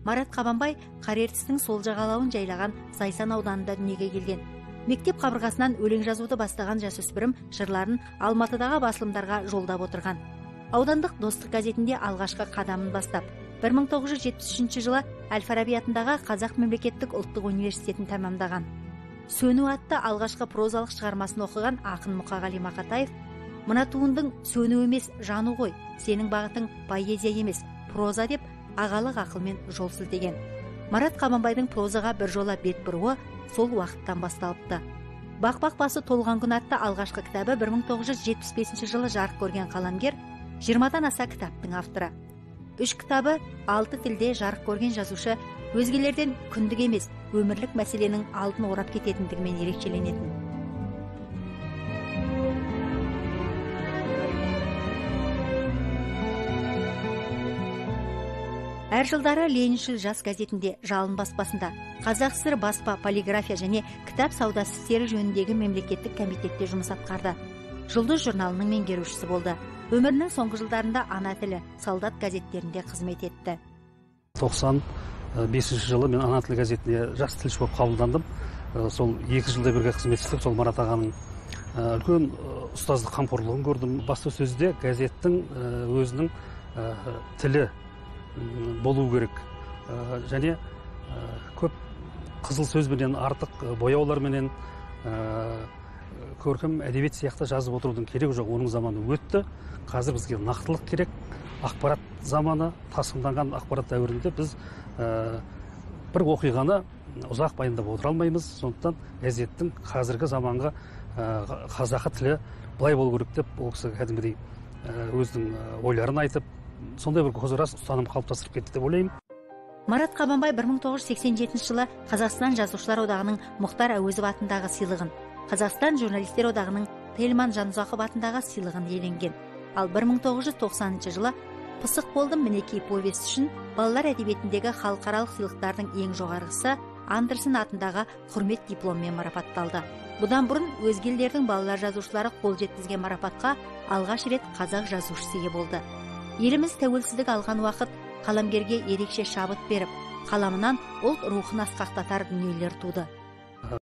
Марат Қабанбай Қарертістің сол жағалауын жайлаған Зайсан ауданында дүниеге келген. Мектеп қабырғасынан өлең жазуды бастаған жасөспірім жырларын Алматыдағы басылымдарға жолдап отырған. Аудандық Достық газетінде алғашқы қадамын бастап, 1973 жылы Әл-Фараби атындағы Қазақ мемлекеттік ұлттық университетін тәмамдаған. Сөну атты алғашқы прозалық шығармасын оқыған ақын Мұқағали Мақатаев, мына туындың сөну емес, жану ғой, сенің бағытың поэзия емес, проза деп ағалық ақылмен жол сілтеген. Марат Қабанбайдың прозаға бір жола бет бұруы сол уақыттан басталыпты. Бақбақ басы толған күн атты алғашқы кітабы 1975 жылы жарық көрген қаламгер 20-дан аса кітаптың авторы. 3 кітабы 6 тілде жарық көрген жазушы өзгелерден күндік емес, өмірлік мәселенің алдын орап кететіндігімен ерекшеленетін. Әр жылдары Лениншіл жас газетінде, Жалын баспасында, Қазақ ССР баспа, полиграфия және кітап саудасы істері жөніндегі мемлекеттік комитетте жұмыс атқарды. Жұлдыз журналының меңгерушісі болды. Өмірінің соңғы жылдарында ана тілі, солдат газеттерінде қызмет етті. 95 жылы мен ана тілі газетіне жас тілші болып қабылдандым. Сол 2 жылда бірге қызмет істеп, сол Марат ағаның үлкен ұстаздық қамқорлығын көрдім. Баспасөзде газеттің өзінің тілі болу керек, және көп қызыл сөзбенен, артық бояуларменен көркем әдебиет сияқты жазып отырудың керек жоқ. Оның заманы өтті. Қазір бізге нақтылық керек. Ақпарат заманы, тасқынданған ақпарат дәуірінде біз бір оқиғаны ұзақ баяндап отыра алмаймыз. Сондықтан газеттің қазіргі заманға қазақы тілі былай болу керек деп, ол кісі кәдімгідей өзінің ойларын айтып, сондай бір көзқарас ұстаным қалыптастырып кетті деп ойлаймын. Марат Қабанбай 1987 жылы Қазақстан жазушылар одағының Мұхтар Әуезов атындағы сыйлығын, Қазақстан журналистер одағының Тельман Жанұзақов атындағы сыйлығын иеленген. Ал 1990 жылы Пысық болдым мінекей повесть үшін балалар әдебиетіндегі халықаралық сыйлықтардың ең жоғарғысы Андерсен атындағы құрмет дипломмен марапатталды. Бұдан бұрын өзге елдердің балалар жазушылары қол жеткізген марапатқа алғаш рет қазақ жазушысы ие болды. Еліміз тәуелсіздік алған уақыт қаламгерге ерекше шабыт беріп, қаламынан ұлт рухын асқақтатар дүниелер туды.